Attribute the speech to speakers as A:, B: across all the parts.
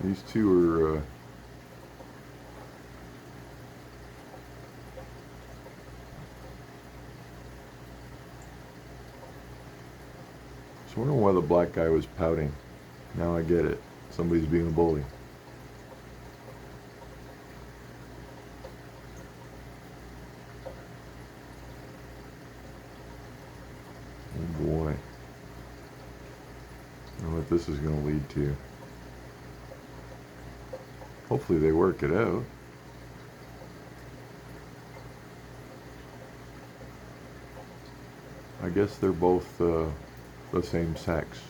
A: These two are so I wonder why the black guy was pouting. Now I get it. Somebody's being a bully. Oh boy. I don't know what this is going to lead to. Hopefully they work it out. I guess they're both the same sex.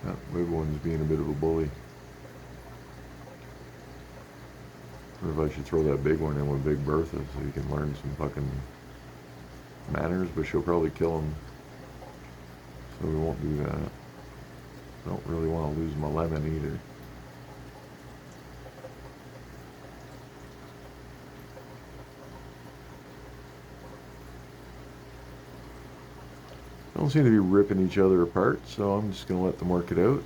A: That big one's being a bit of a bully. Or if I should throw that big one in with Big Bertha so he can learn some fucking manners, but she'll probably kill him. So we won't do that. I don't really want to lose my lemon either. They don't seem to be ripping each other apart, so I'm just going to let them work it out.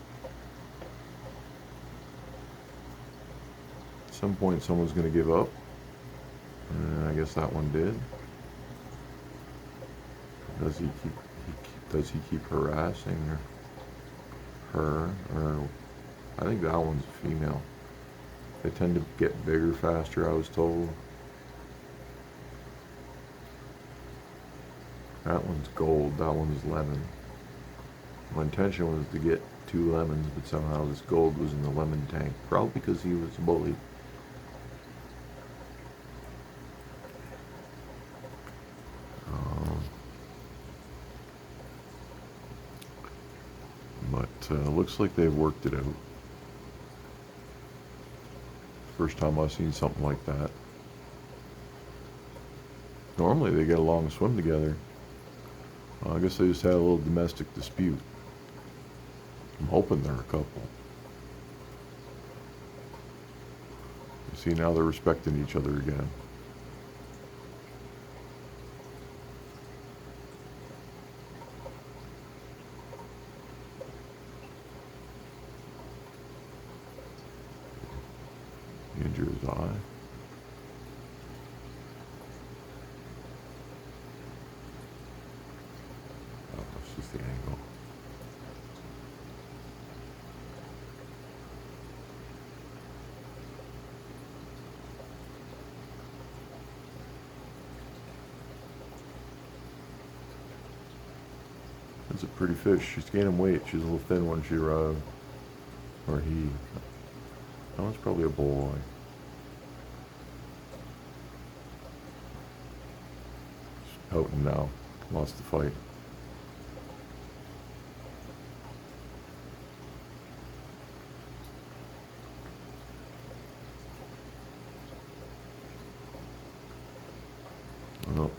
A: At some point someone's going to give up. And I guess that one did. Does he keep harassing her? Or I think that one's a female. They tend to get bigger faster, I was told. That one's gold, that one's lemon. My intention was to get 2 lemons, but somehow this gold was in the lemon tank. Probably because he was a bully. But looks like they've worked it out. First time I've seen something like that. Normally they get along and swim together. I guess they just had a little domestic dispute. I'm hoping they're a couple. You see, now they're respecting each other again. He injured his eye. Oh, it's just the angle. That's a pretty fish. She's gaining weight. She's a little thin when she arrived. Or he. That one's probably a boy. She's pouting now. Lost the fight. Well,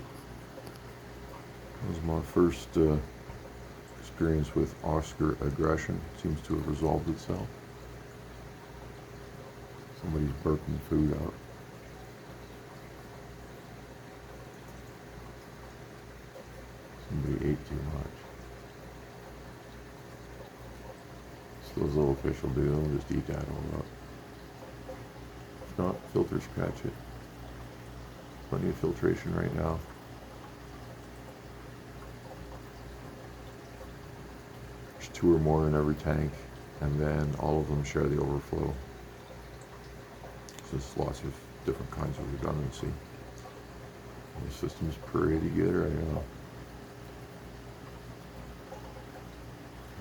A: that was my first experience with Oscar aggression. Seems to have resolved itself. Somebody's burping food out. Somebody ate too much. So those little fish will do. They'll just eat that all up. If not, filters catch it. Plenty of filtration right now. There's 2 or more in every tank, and then all of them share the overflow. So there's lots of different kinds of redundancy. The system's pretty good right now.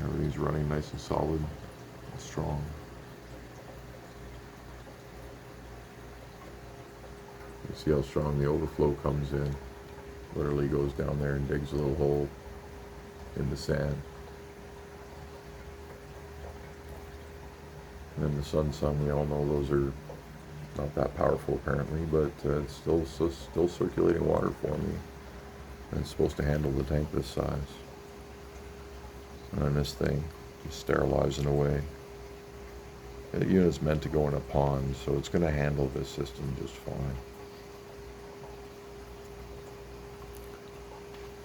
A: Everything's running nice and solid and strong. You see how strong the overflow comes in. Literally goes down there and digs a little hole in the sand. And then the sun, we all know those are not that powerful apparently, but it's still circulating water for me. And it's supposed to handle the tank this size. And this thing is sterilizing away. The unit's meant to go in a pond, so it's going to handle this system just fine.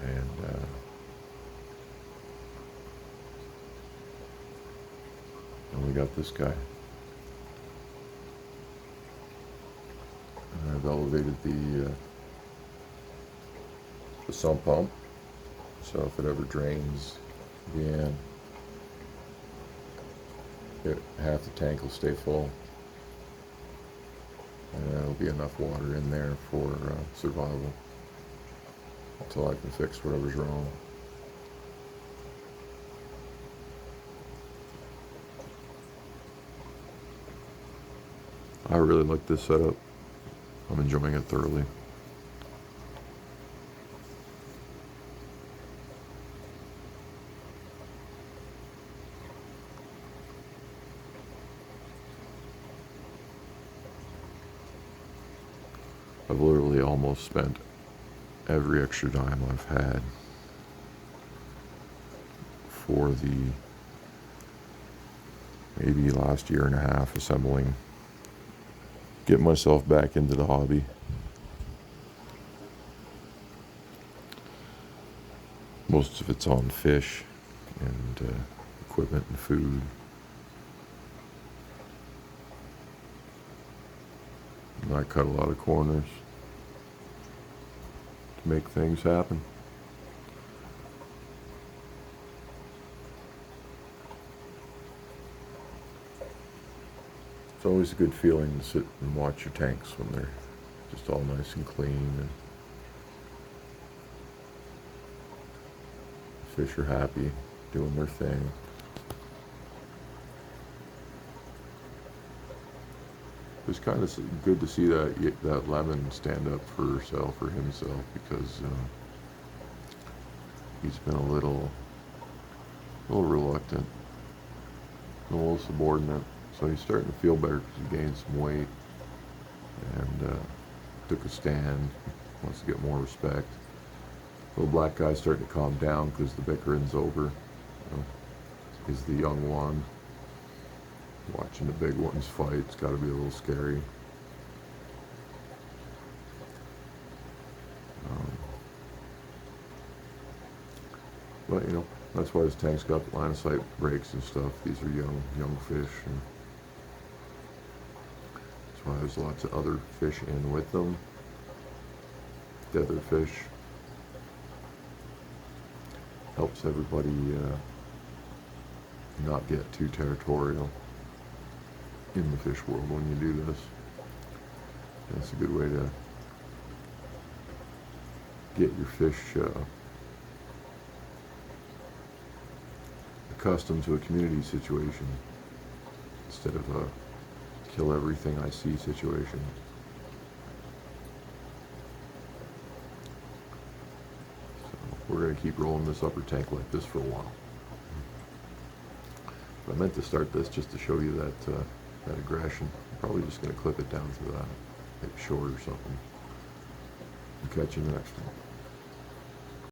A: And we got this guy. And I've elevated the sump pump, so if it ever drains again, half the tank will stay full, and there'll be enough water in there for survival until I can fix whatever's wrong. I really like this setup. I'm enjoying it thoroughly. I've literally almost spent every extra dime I've had for the maybe last year and a half assembling, getting myself back into the hobby. Most of it's on fish and equipment and food. And I cut a lot of corners to make things happen. It's always a good feeling to sit and watch your tanks when they're just all nice and clean and fish are happy, doing their thing. It was kind of good to see that lemon stand up for herself or himself, because he's been a little reluctant, a little subordinate. So he's starting to feel better because he gained some weight and took a stand, wants to get more respect. Little black guy's starting to calm down because the bickering's over. You know, he's the young one. Watching the big ones fight, it's got to be a little scary. But you know, that's why his tank's got line of sight brakes and stuff. These are young fish, and that's why there's lots of other fish in with them. Tether fish. Helps everybody not get too territorial in the fish world when you do this. That's a good way to get your fish accustomed to a community situation instead of a kill everything I see situation. So we're going to keep rolling this upper tank like this for a while. But I meant to start this just to show you that aggression. I'm probably just going to clip it down to that, maybe short or something. I'll catch you in the next one.